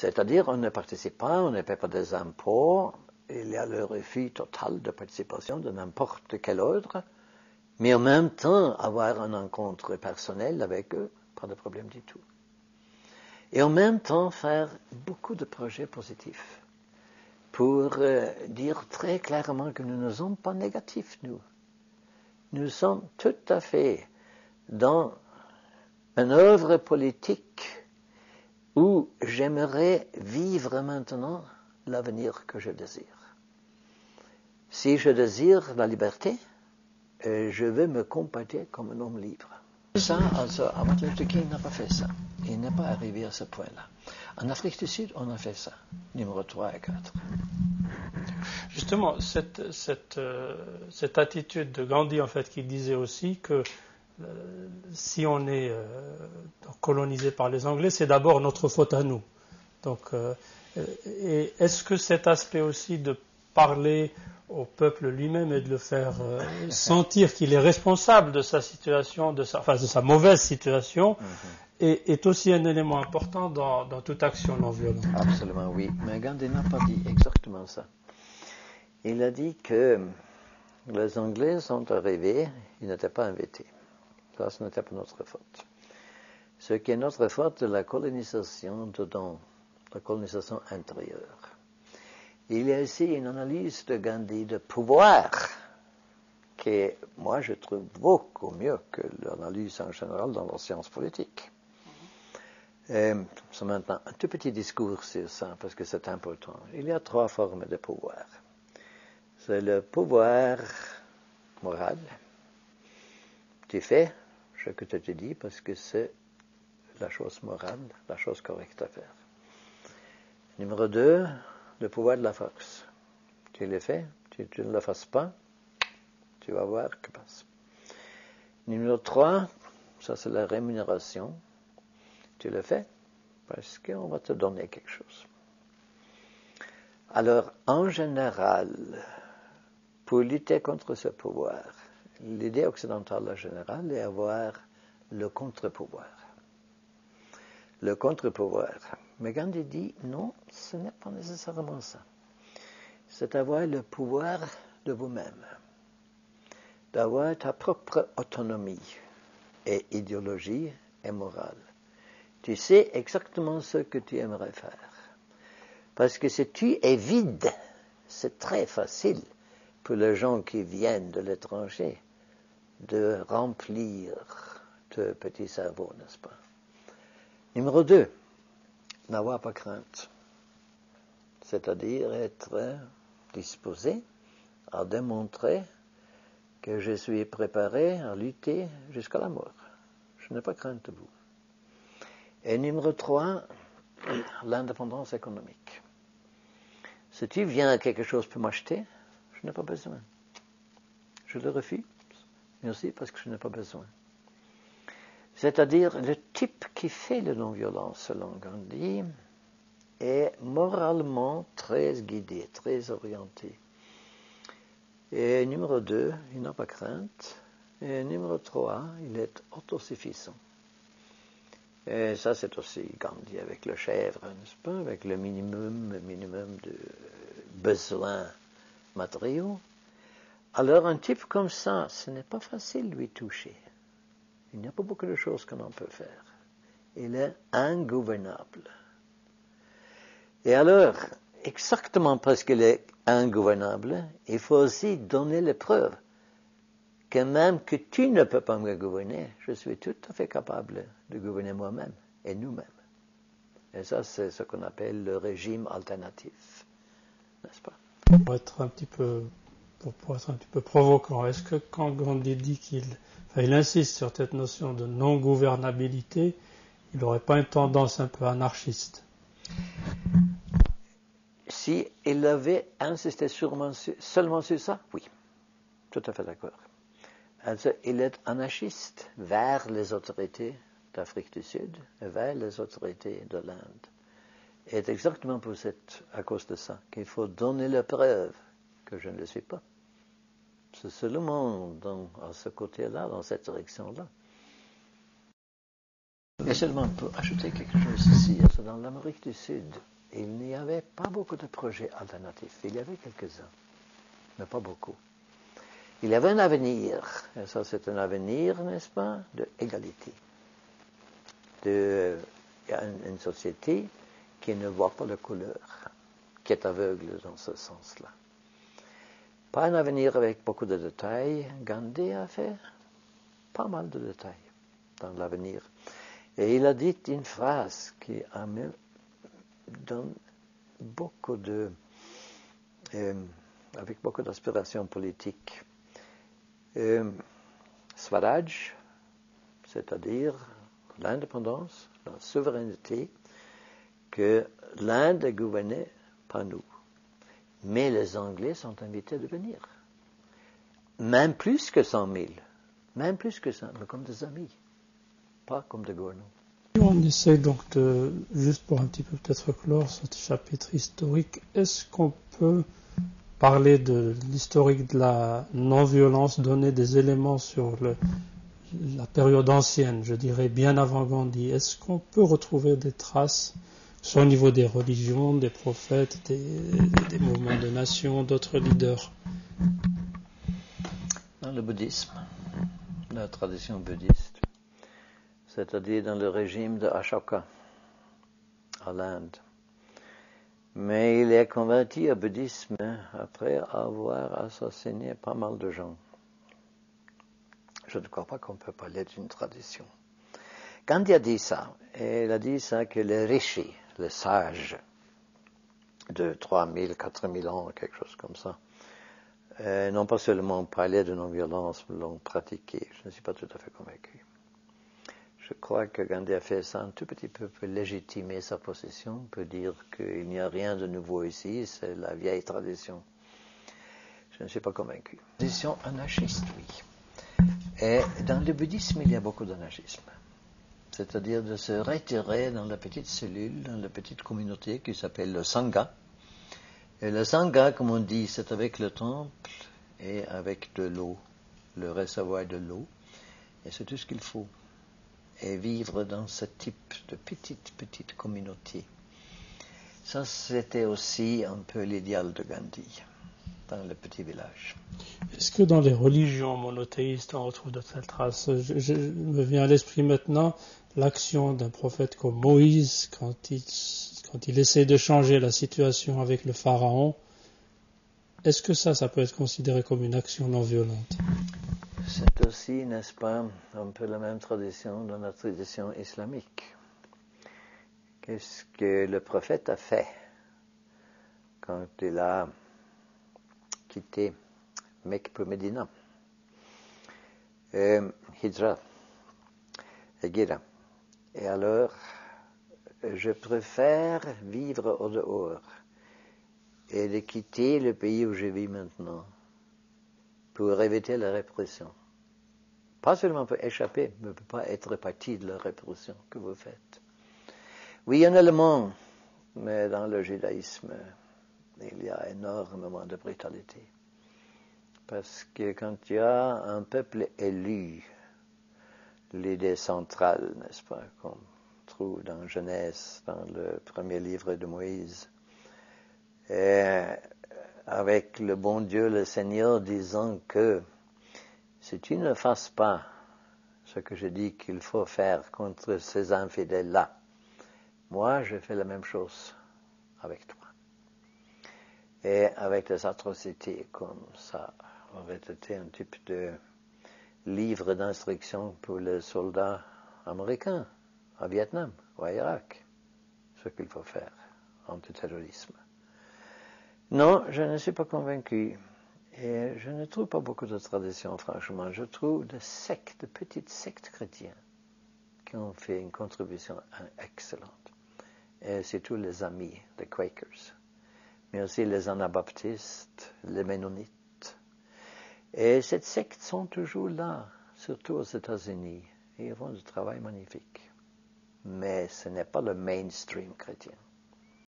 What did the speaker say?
C'est-à-dire, on ne participe pas, on ne paie pas des impôts, il y a le refus total de participation de n'importe quel ordre, mais en même temps, avoir une rencontre personnelle avec eux, pas de problème du tout. Et en même temps, faire beaucoup de projets positifs pour dire très clairement que nous ne sommes pas négatifs, nous. Nous sommes tout à fait dans une œuvre politique où j'aimerais vivre maintenant l'avenir que je désire. Si je désire la liberté, je veux me comporter comme un homme libre. Ça, also, Martin Luther King n'a pas fait ça. Il n'est pas arrivé à ce point-là. En Afrique du Sud, on a fait ça, numéro 3 et 4. Justement, cette attitude de Gandhi, en fait, qui disait aussi que si on est colonisé par les Anglais, c'est d'abord notre faute à nous. Donc, et est-ce que cet aspect aussi de parler au peuple lui-même et de le faire sentir qu'il est responsable de sa situation, de sa mauvaise situation, est aussi un élément important dans toute action non violente? Absolument, oui. Mais Gandhi n'a pas dit exactement ça. Il a dit que les Anglais sont arrivés, ils n'étaient pas invités. Ça, ce n'était pas notre faute. Ce qui est notre faute, c'est la colonisation dedans, la colonisation intérieure. Il y a ici une analyse de Gandhi de pouvoir, qui, moi, je trouve beaucoup mieux que l'analyse en général dans la science politique. C'est maintenant un tout petit discours sur ça, parce que c'est important. Il y a 3 formes de pouvoir. C'est le pouvoir moral. Tu fais ce que tu te dis parce que c'est la chose morale, la chose correcte à faire. Numéro 2, le pouvoir de la force. Tu le fais, tu ne le fasses pas, tu vas voir que passe. Numéro 3, ça c'est la rémunération. Tu le fais parce qu'on va te donner quelque chose. Alors, en général, pour lutter contre ce pouvoir, l'idée occidentale en général est avoir le contre-pouvoir. Le contre-pouvoir. Mais Gandhi dit, non, ce n'est pas nécessairement ça. C'est avoir le pouvoir de vous-même, d'avoir ta propre autonomie et idéologie et morale. Tu sais exactement ce que tu aimerais faire. Parce que si tu es vide, c'est très facile pour les gens qui viennent de l'étranger de remplir de petits cerveaux, n'est-ce pas? Numéro 2, n'avoir pas crainte. C'est-à-dire être disposé à démontrer que je suis préparé à lutter jusqu'à la mort. Je n'ai pas crainte de vous. Et numéro 3, l'indépendance économique. Si tu viens à quelque chose pour m'acheter, je n'ai pas besoin. Je le refuse, mais aussi parce que je n'ai pas besoin. C'est-à-dire, le type qui fait la non-violence, selon Gandhi, est moralement très guidé, très orienté. Et numéro 2, il n'a pas crainte. Et numéro 3, il est autosuffisant. Et ça, c'est aussi Gandhi avec le chèvre, n'est-ce pas, avec le minimum de besoins matériaux. Alors, un type comme ça, ce n'est pas facile de lui toucher. Il n'y a pas beaucoup de choses que l'on peut faire. Il est ingouvernable. Et alors, exactement parce qu'il est ingouvernable, il faut aussi donner les preuves que même que tu ne peux pas me gouverner, je suis tout à fait capable de gouverner moi-même et nous-mêmes. Et ça, c'est ce qu'on appelle le régime alternatif, n'est-ce pas? Pour être un petit peu provoquant, est-ce que quand Gandhi dit il insiste sur cette notion de non-gouvernabilité, il n'aurait pas une tendance un peu anarchiste? Si il avait insisté seulement sur ça, oui, tout à fait d'accord. Also, il est anarchiste vers les autorités d'Afrique du Sud et vers les autorités de l'Inde. Et c'est exactement à cause de ça qu'il faut donner la preuve que je ne le suis pas. C'est seulement à ce côté-là, dans cette direction-là. Et seulement pour ajouter quelque chose ici, dans l'Amérique du Sud, il n'y avait pas beaucoup de projets alternatifs. Il y avait quelques-uns, mais pas beaucoup. Il y avait un avenir, et ça c'est un avenir, n'est-ce pas, d'égalité. Il y a une société qui ne voit pas la couleur, qui est aveugle dans ce sens-là. Pas un avenir avec beaucoup de détails. Gandhi a fait pas mal de détails dans l'avenir. Et il a dit une phrase qui donne beaucoup avec beaucoup d'aspiration politique. Swaraj, c'est-à-dire l'indépendance, la souveraineté, que l'Inde est gouvernée par nous. Mais les Anglais sont invités de venir. Même plus que 100 000. Même plus que ça, mais comme des amis. Pas comme des gouvernants. On essaie donc de, juste pour un petit peu peut-être clore ce chapitre historique, est-ce qu'on peut parler de l'historique de la non-violence, donner des éléments sur la période ancienne, je dirais bien avant Gandhi? Est-ce qu'on peut retrouver des traces, soit au niveau des religions, des prophètes, des mouvements de nations, d'autres leaders? Dans le bouddhisme, la tradition bouddhiste, c'est-à-dire dans le régime de Ashoka, à l'Inde. Mais il est converti au bouddhisme après avoir assassiné pas mal de gens. Je ne crois pas qu'on peut parler d'une tradition. Gandhi a dit ça, et il a dit ça que les rishis, les sages de 3000, 4000 ans, quelque chose comme ça, n'ont pas seulement parlé de non-violence, mais l'ont pratiqué. Je ne suis pas tout à fait convaincu. Je crois que Gandhi a fait ça un tout petit peu pour légitimer sa position, pour dire qu'il n'y a rien de nouveau ici, c'est la vieille tradition. Je ne suis pas convaincu. Tradition anarchiste, oui. Et dans le bouddhisme, il y a beaucoup d'anarchisme. C'est-à-dire de se retirer dans la petite cellule, dans la petite communauté qui s'appelle le Sangha. Et le Sangha, comme on dit, c'est avec le temple et avec de l'eau, le réservoir de l'eau. Et c'est tout ce qu'il faut. Et vivre dans ce type de petite communauté. Ça, c'était aussi un peu l'idéal de Gandhi, dans le petit village. Est-ce que dans les religions monothéistes, on retrouve de telles traces? Je me vient à l'esprit maintenant l'action d'un prophète comme Moïse, quand il essaie de changer la situation avec le pharaon. Est-ce que ça peut être considéré comme une action non violente? C'est aussi, n'est-ce pas, un peu la même tradition dans la tradition islamique. Qu'est-ce que le prophète a fait quand il a quitté Mecque pour Médina? Hijra, Gira. Et alors, je préfère vivre au dehors et de quitter le pays où je vis maintenant pour éviter la répression. Pas seulement pour échapper, mais pour pas être partie de la répression que vous faites. Oui, un élément, mais dans le judaïsme, il y a énormément de brutalité. Parce que quand tu as un peuple élu, l'idée centrale, n'est-ce pas, qu'on trouve dans Genèse, dans le premier livre de Moïse, et avec le bon Dieu, le Seigneur, disant que si tu ne fasses pas ce que je dis qu'il faut faire contre ces infidèles-là, moi, je fais la même chose avec toi. Et avec des atrocités comme ça, aurait été un type de livre d'instruction pour les soldats américains, au Vietnam, ou à Irak, ce qu'il faut faire, antiterrorisme. Non, je ne suis pas convaincu. Et je ne trouve pas beaucoup de traditions, franchement. Je trouve des sectes, de petites sectes chrétiennes, qui ont fait une contribution excellente. Et c'est tous les amis, les Quakers, mais aussi les Anabaptistes, les Ménonites. Et ces sectes sont toujours là, surtout aux États-Unis. Et ils font du travail magnifique. Mais ce n'est pas le mainstream chrétien.